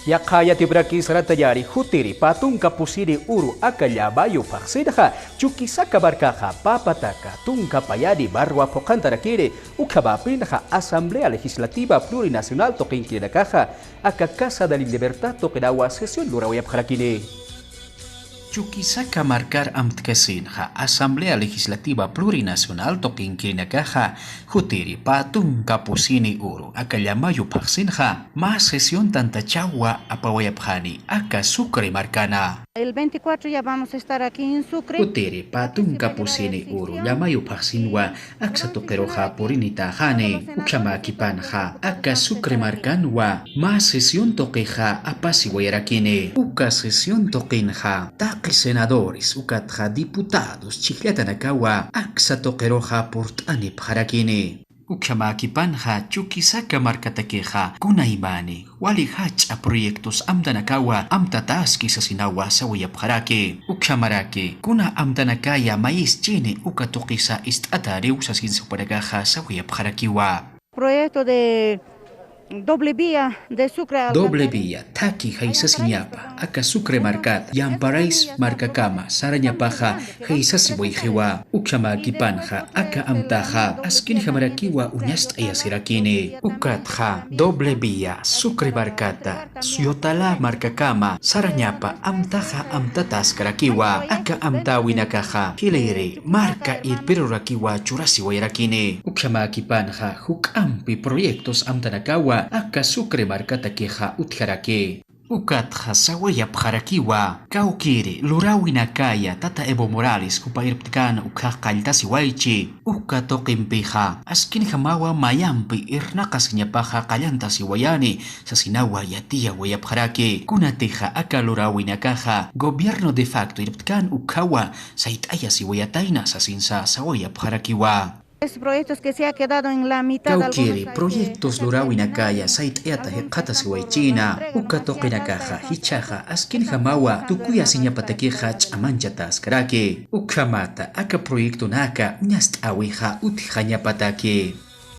Yakaya tibraki saratayari hutiri patung kapusiri uru akaya bayu paksidha chukisaka barkaha papataka tunka payadi barwa pokantarakire ukabapinha Asamblea Legislativa Plurinacional tokinkirakaha aka Casa de la Libertad tokedawa sesión lurawayap harakine. Chukisaka marcar amtkasinha Asamblea Legislativa Plurinacional tokinkirakaha hutiri patung kapusini uru akayamayu paksinha más sesión tantachawa apawayapjani aka Sucre marcana. El 24 ya vamos a estar aquí en Sucre. Hutiri patung kapusini uru yamayu paksinwa aksa tokeroja porinita jane ukshama kipanha aka Sucre marcanwa más sesión tokeja apasi wayarakine uka sesión tokinja taqi senadores ukatja diputados chikletanakawa aksa tokeroja portani parakine Ukshamaakipanja chukisaka markatakeja kunaimani walihacha proyectos amtanakawa amtataski sasinawa sawayapjarake ukshamarake kuna amtanakaya maíz chini ukatokisa istatariu sasinsuparakaja sawayapjarakiwa Proyecto de doble vía de Sucre a doble vía taki haisasiñapa aka Sucre marcat yamparais marcakama sarañapaja haisasiwayjewa ukshamaakipanja aka amtaja askinja marakiwa uñast'ayasirakine ukatja doble vía Sucre marcata yotala marcakama sarañapa amtaja amtataskarakiwa aka amtawinakaja hileire marca irperurakiwa churasiwayrakine ukshamaakipanja hukampi proyectos amtanakawa aka Sucre marcata queja utjarake ukatja sawayapjarakiwa kaukiri lurawinakaya tata Evo Morales kupairptikana ukjaqalltasiwaychi ukatoqinpija askinjamawa mayampi irnaqasiñapaja qallantasiwayani sasinawa yatiya wayapjarake kunatija aka lurawinakaja gobierno de facto irptkan ukhawa sait'ayasiwayataina sasinsa sawayapjarakiwa proyectos que se ha quedado en la mitad. Kaukiri proyectos lurawinakaya sait'ayata hiqatasiwaychina ukatoqinakaja hichaja askinjamawa tukuya siñapatakeja ch'amanchataskarake ukhamata aka proyecto naka ñast'awija utjañapatake